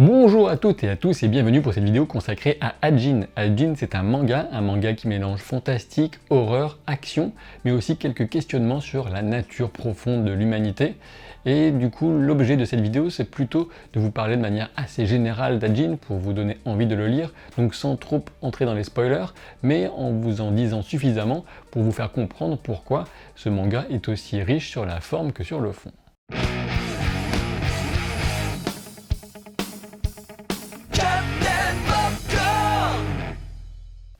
Bonjour à toutes et à tous et bienvenue pour cette vidéo consacrée à Hajin. Hajin, c'est un manga qui mélange fantastique, horreur, action, mais aussi quelques questionnements sur la nature profonde de l'humanité. Et du coup, l'objet de cette vidéo, c'est plutôt de vous parler de manière assez générale d'Hajin pour vous donner envie de le lire, donc sans trop entrer dans les spoilers, mais en vous en disant suffisamment pour vous faire comprendre pourquoi ce manga est aussi riche sur la forme que sur le fond.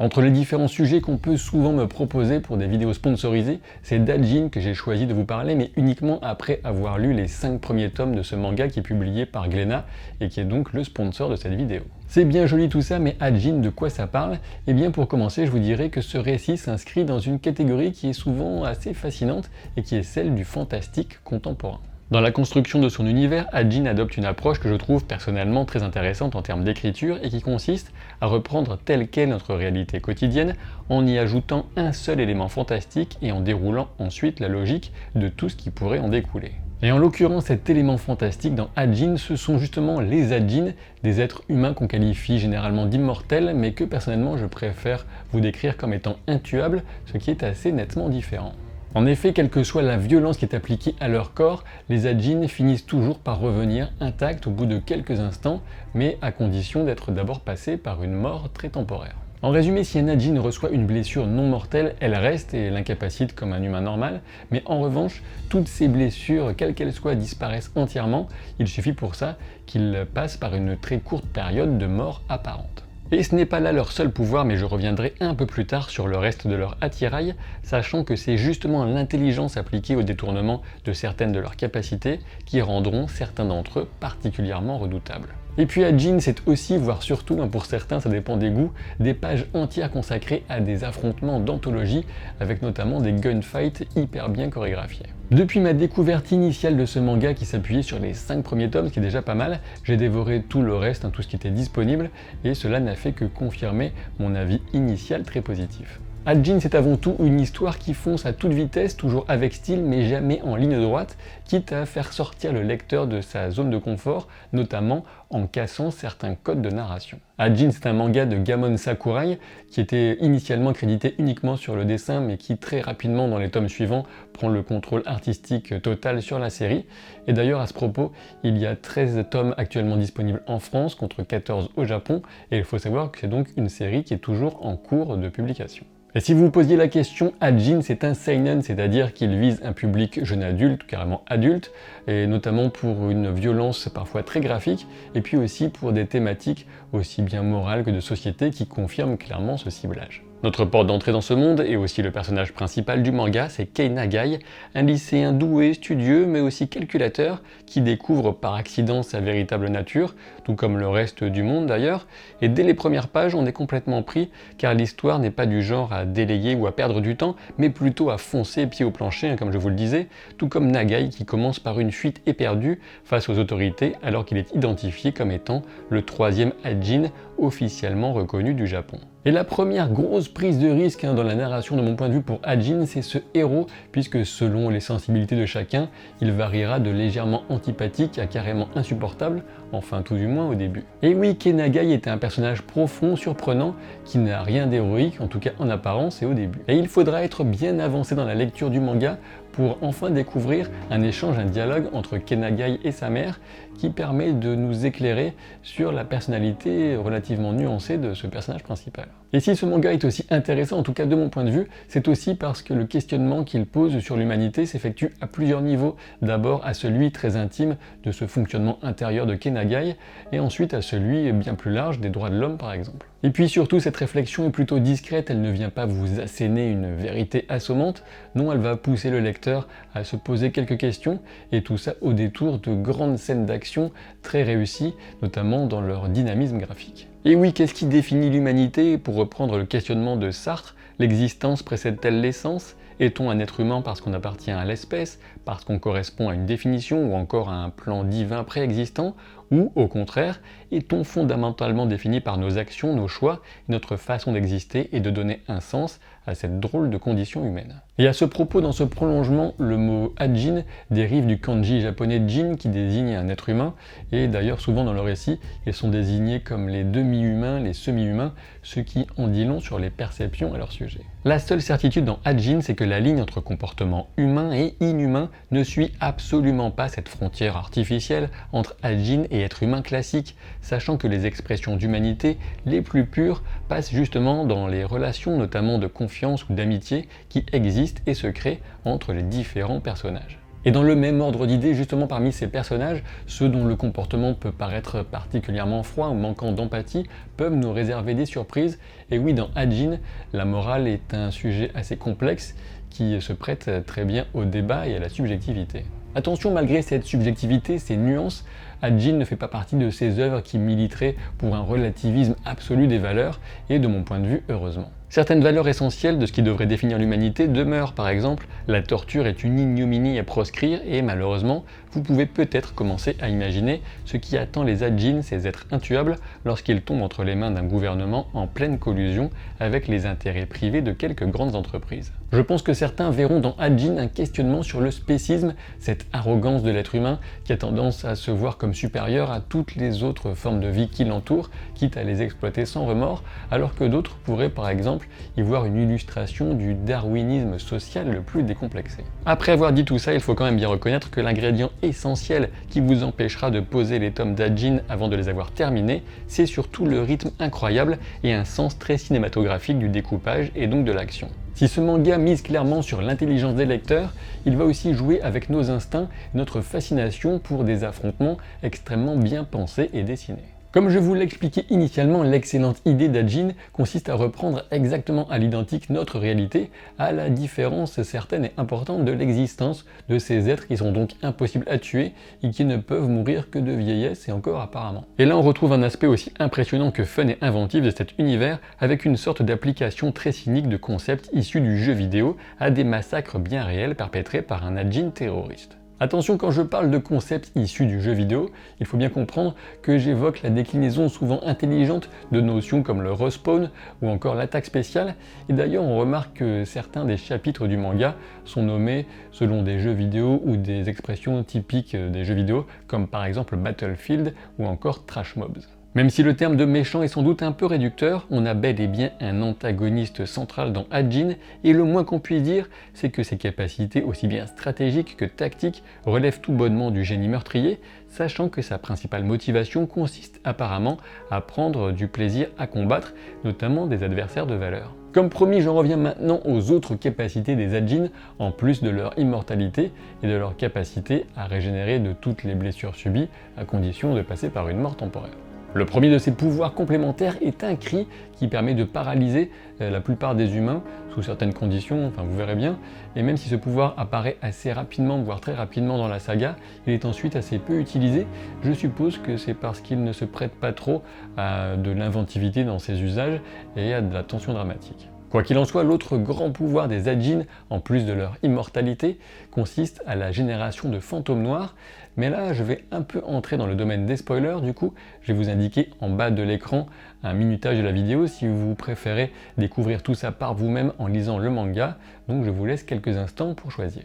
Entre les différents sujets qu'on peut souvent me proposer pour des vidéos sponsorisées, c'est d'Hajin que j'ai choisi de vous parler, mais uniquement après avoir lu les 5 premiers tomes de ce manga qui est publié par Glénat et qui est donc le sponsor de cette vidéo. C'est bien joli tout ça, mais Hajin, de quoi ça parle? Eh bien pour commencer, je vous dirais que ce récit s'inscrit dans une catégorie qui est souvent assez fascinante et qui est celle du fantastique contemporain. Dans la construction de son univers, Hajin adopte une approche que je trouve personnellement très intéressante en termes d'écriture et qui consiste à reprendre telle qu'est notre réalité quotidienne en y ajoutant un seul élément fantastique et en déroulant ensuite la logique de tout ce qui pourrait en découler. Et en l'occurrence, cet élément fantastique dans Hajin, ce sont justement les Hajin, des êtres humains qu'on qualifie généralement d'immortels, mais que personnellement je préfère vous décrire comme étant intuables, ce qui est assez nettement différent. En effet, quelle que soit la violence qui est appliquée à leur corps, les Hajin finissent toujours par revenir intacts au bout de quelques instants, mais à condition d'être d'abord passés par une mort très temporaire. En résumé, si un Hajin reçoit une blessure non mortelle, elle reste et l'incapacite comme un humain normal, mais en revanche, toutes ces blessures, quelles qu'elles soient, disparaissent entièrement, il suffit pour ça qu'ils passent par une très courte période de mort apparente. Et ce n'est pas là leur seul pouvoir, mais je reviendrai un peu plus tard sur le reste de leur attirail, sachant que c'est justement l'intelligence appliquée au détournement de certaines de leurs capacités qui rendront certains d'entre eux particulièrement redoutables. Et puis Hajin, c'est aussi, voire surtout, pour certains ça dépend des goûts, des pages entières consacrées à des affrontements d'anthologie, avec notamment des gunfights hyper bien chorégraphiés. Depuis ma découverte initiale de ce manga qui s'appuyait sur les 5 premiers tomes, ce qui est déjà pas mal, j'ai dévoré tout le reste, tout ce qui était disponible, et cela n'a fait que confirmer mon avis initial très positif. Hajin, c'est avant tout une histoire qui fonce à toute vitesse, toujours avec style, mais jamais en ligne droite, quitte à faire sortir le lecteur de sa zone de confort, notamment en cassant certains codes de narration. Hajin, c'est un manga de Gamon Sakurai, qui était initialement crédité uniquement sur le dessin, mais qui très rapidement, dans les tomes suivants, prend le contrôle artistique total sur la série. Et d'ailleurs, à ce propos, il y a 13 tomes actuellement disponibles en France, contre 14 au Japon, et il faut savoir que c'est donc une série qui est toujours en cours de publication. Et si vous vous posiez la question, Hajin c'est un seinen, c'est-à-dire qu'il vise un public jeune adulte, carrément adulte, et notamment pour une violence parfois très graphique, et puis aussi pour des thématiques aussi bien morales que de société qui confirment clairement ce ciblage. Notre porte d'entrée dans ce monde, et aussi le personnage principal du manga, c'est Kei Nagai, un lycéen doué, studieux, mais aussi calculateur, qui découvre par accident sa véritable nature, tout comme le reste du monde d'ailleurs, et dès les premières pages, on est complètement pris, car l'histoire n'est pas du genre à délayer ou à perdre du temps, mais plutôt à foncer pied au plancher, comme je vous le disais, tout comme Nagai qui commence par une fuite éperdue face aux autorités, alors qu'il est identifié comme étant le 3e Hajin officiellement reconnu du Japon. Et la première grosse prise de risque dans la narration de mon point de vue pour Hajin, c'est ce héros, puisque selon les sensibilités de chacun, il variera de légèrement antipathique à carrément insupportable, enfin tout du moins au début. Et oui, Kei Nagai est un personnage profond, surprenant, qui n'a rien d'héroïque, en tout cas en apparence et au début. Et il faudra être bien avancé dans la lecture du manga pour enfin découvrir un échange, un dialogue entre Kei Nagai et sa mère, qui permet de nous éclairer sur la personnalité relativement nuancée de ce personnage principal. Et si ce manga est aussi intéressant, en tout cas de mon point de vue, c'est aussi parce que le questionnement qu'il pose sur l'humanité s'effectue à plusieurs niveaux. D'abord à celui très intime de ce fonctionnement intérieur de Kei Nagai, et ensuite à celui bien plus large des droits de l'homme par exemple. Et puis surtout, cette réflexion est plutôt discrète, elle ne vient pas vous asséner une vérité assommante, non, elle va pousser le lecteur à se poser quelques questions, et tout ça au détour de grandes scènes d'action très réussies, notamment dans leur dynamisme graphique. Et oui, qu'est-ce qui définit l'humanité? Pour reprendre le questionnement de Sartre, l'existence précède-t-elle l'essence? Est-on un être humain parce qu'on appartient à l'espèce, parce qu'on correspond à une définition ou encore à un plan divin préexistant? Ou, au contraire, est-on fondamentalement défini par nos actions, nos choix, notre façon d'exister et de donner un sens à cette drôle de condition humaine. Et à ce propos, dans ce prolongement, le mot Ajin dérive du kanji japonais Jin qui désigne un être humain, et d'ailleurs souvent dans le récit, ils sont désignés comme les demi-humains, les semi-humains, ce qui en dit long sur les perceptions à leur sujet. La seule certitude dans Ajin, c'est que la ligne entre comportement humain et inhumain ne suit absolument pas cette frontière artificielle entre Ajin et être humain classique, sachant que les expressions d'humanité les plus pures passent justement dans les relations notamment de confiance ou d'amitié qui existent et se créent entre les différents personnages. Et dans le même ordre d'idées, justement parmi ces personnages, ceux dont le comportement peut paraître particulièrement froid ou manquant d'empathie peuvent nous réserver des surprises. Et oui, dans Ajin, la morale est un sujet assez complexe qui se prête très bien au débat et à la subjectivité. Attention, malgré cette subjectivité, ces nuances, Ajin ne fait pas partie de ces œuvres qui militeraient pour un relativisme absolu des valeurs, et de mon point de vue, heureusement. Certaines valeurs essentielles de ce qui devrait définir l'humanité demeurent, par exemple, la torture est une ignominie à proscrire, et malheureusement, vous pouvez peut-être commencer à imaginer ce qui attend les Ajin, ces êtres intuables, lorsqu'ils tombent entre les mains d'un gouvernement en pleine collusion avec les intérêts privés de quelques grandes entreprises. Je pense que certains verront dans Ajin un questionnement sur le spécisme, cette arrogance de l'être humain qui a tendance à se voir comme supérieur à toutes les autres formes de vie qui l'entourent, quitte à les exploiter sans remords, alors que d'autres pourraient par exemple y voir une illustration du darwinisme social le plus décomplexé. Après avoir dit tout ça, il faut quand même bien reconnaître que l'ingrédient essentiel qui vous empêchera de poser les tomes d'Ajin avant de les avoir terminés, c'est surtout le rythme incroyable et un sens très cinématographique du découpage et donc de l'action. Si ce manga mise clairement sur l'intelligence des lecteurs, il va aussi jouer avec nos instincts et notre fascination pour des affrontements extrêmement bien pensés et dessinés. Comme je vous l'expliquais initialement, l'excellente idée d'Ajin consiste à reprendre exactement à l'identique notre réalité, à la différence certaine et importante de l'existence de ces êtres qui sont donc impossibles à tuer et qui ne peuvent mourir que de vieillesse et encore apparemment. Et là on retrouve un aspect aussi impressionnant que fun et inventif de cet univers avec une sorte d'application très cynique de concepts issus du jeu vidéo à des massacres bien réels perpétrés par un Ajin terroriste. Attention, quand je parle de concepts issus du jeu vidéo, il faut bien comprendre que j'évoque la déclinaison souvent intelligente de notions comme le respawn ou encore l'attaque spéciale, et d'ailleurs on remarque que certains des chapitres du manga sont nommés selon des jeux vidéo ou des expressions typiques des jeux vidéo, comme par exemple Battlefield ou encore Trash Mobs. Même si le terme de méchant est sans doute un peu réducteur, on a bel et bien un antagoniste central dans Ajin, et le moins qu'on puisse dire, c'est que ses capacités aussi bien stratégiques que tactiques relèvent tout bonnement du génie meurtrier, sachant que sa principale motivation consiste apparemment à prendre du plaisir à combattre, notamment des adversaires de valeur. Comme promis, j'en reviens maintenant aux autres capacités des Ajin, en plus de leur immortalité et de leur capacité à régénérer de toutes les blessures subies, à condition de passer par une mort temporaire. Le premier de ces pouvoirs complémentaires est un cri qui permet de paralyser la plupart des humains sous certaines conditions, enfin vous verrez bien, et même si ce pouvoir apparaît assez rapidement, voire très rapidement dans la saga, il est ensuite assez peu utilisé. Je suppose que c'est parce qu'il ne se prête pas trop à de l'inventivité dans ses usages et à de la tension dramatique. Quoi qu'il en soit, l'autre grand pouvoir des Ajin, en plus de leur immortalité, consiste à la génération de fantômes noirs. Mais là, je vais un peu entrer dans le domaine des spoilers, du coup, je vais vous indiquer en bas de l'écran un minutage de la vidéo si vous préférez découvrir tout ça par vous-même en lisant le manga, donc je vous laisse quelques instants pour choisir.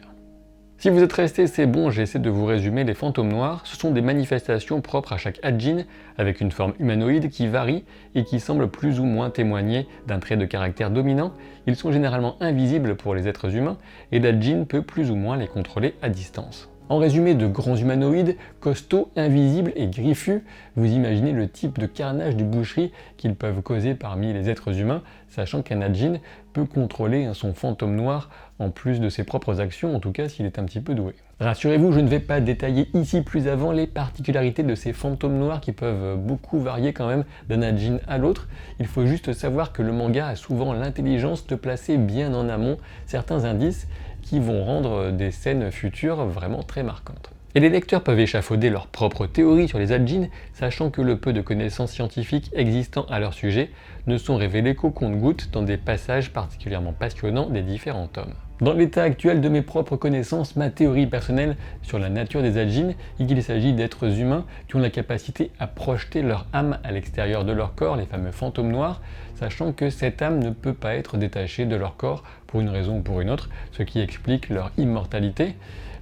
Si vous êtes resté, c'est bon, j'essaie de vous résumer. Les fantômes noirs, ce sont des manifestations propres à chaque Ajin, avec une forme humanoïde qui varie et qui semble plus ou moins témoigner d'un trait de caractère dominant. Ils sont généralement invisibles pour les êtres humains, et l'Ajin peut plus ou moins les contrôler à distance. En résumé, de grands humanoïdes, costauds, invisibles et griffus, vous imaginez le type de carnage de boucherie qu'ils peuvent causer parmi les êtres humains, sachant qu'un Ajin peut contrôler son fantôme noir en plus de ses propres actions, en tout cas s'il est un petit peu doué. Rassurez-vous, je ne vais pas détailler ici plus avant les particularités de ces fantômes noirs qui peuvent beaucoup varier quand même d'un Ajin à l'autre. Il faut juste savoir que le manga a souvent l'intelligence de placer bien en amont certains indices qui vont rendre des scènes futures vraiment très marquantes. Et les lecteurs peuvent échafauder leurs propres théories sur les Ajin, sachant que le peu de connaissances scientifiques existant à leur sujet ne sont révélées qu'au compte-gouttes dans des passages particulièrement passionnants des différents tomes. Dans l'état actuel de mes propres connaissances, ma théorie personnelle sur la nature des Ajin est qu'il s'agit d'êtres humains qui ont la capacité à projeter leur âme à l'extérieur de leur corps, les fameux fantômes noirs, sachant que cette âme ne peut pas être détachée de leur corps pour une raison ou pour une autre, ce qui explique leur immortalité.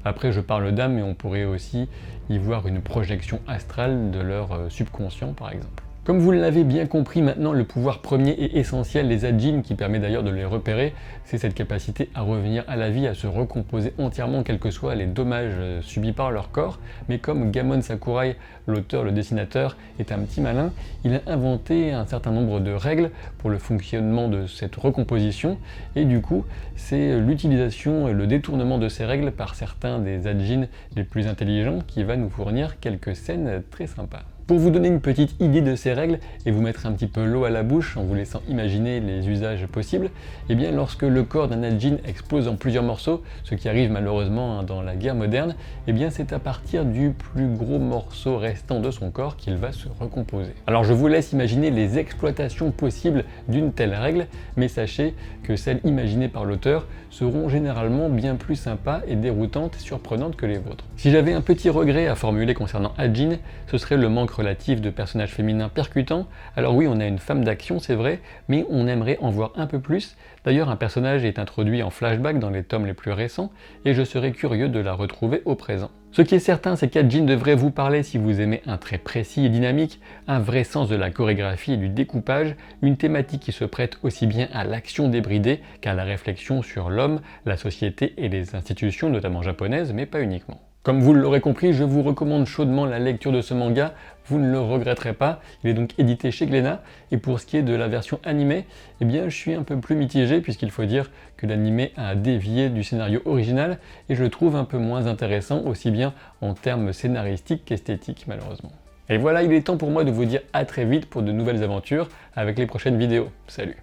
Après, je parle d'âme, mais on pourrait aussi y voir une projection astrale de leur subconscient, par exemple. Comme vous l'avez bien compris maintenant, le pouvoir premier et essentiel des Ajin, qui permet d'ailleurs de les repérer, c'est cette capacité à revenir à la vie, à se recomposer entièrement, quels que soient les dommages subis par leur corps. Mais comme Gamon Sakurai, l'auteur, le dessinateur, est un petit malin, il a inventé un certain nombre de règles pour le fonctionnement de cette recomposition, et du coup, c'est l'utilisation et le détournement de ces règles par certains des Ajin les plus intelligents qui va nous fournir quelques scènes très sympas. Pour vous donner une petite idée de ces règles et vous mettre un petit peu l'eau à la bouche en vous laissant imaginer les usages possibles, eh bien lorsque le corps d'un Ajin explose en plusieurs morceaux, ce qui arrive malheureusement dans la guerre moderne, eh bien c'est à partir du plus gros morceau restant de son corps qu'il va se recomposer. Alors je vous laisse imaginer les exploitations possibles d'une telle règle, mais sachez que celles imaginées par l'auteur seront généralement bien plus sympas et déroutantes et surprenantes que les vôtres. Si j'avais un petit regret à formuler concernant Ajin, ce serait le manque relatif de personnages féminins percutants. Alors oui, on a une femme d'action, c'est vrai, mais on aimerait en voir un peu plus. D'ailleurs, un personnage est introduit en flashback dans les tomes les plus récents, et je serais curieux de la retrouver au présent. Ce qui est certain, c'est qu'Ajin devrait vous parler si vous aimez un trait précis et dynamique, un vrai sens de la chorégraphie et du découpage, une thématique qui se prête aussi bien à l'action débridée qu'à la réflexion sur l'homme, la société et les institutions, notamment japonaises, mais pas uniquement. Comme vous l'aurez compris, je vous recommande chaudement la lecture de ce manga, vous ne le regretterez pas, il est donc édité chez Glénat, et pour ce qui est de la version animée, eh bien je suis un peu plus mitigé puisqu'il faut dire que l'animé a dévié du scénario original et je le trouve un peu moins intéressant, aussi bien en termes scénaristiques qu'esthétiques malheureusement. Et voilà, il est temps pour moi de vous dire à très vite pour de nouvelles aventures avec les prochaines vidéos. Salut!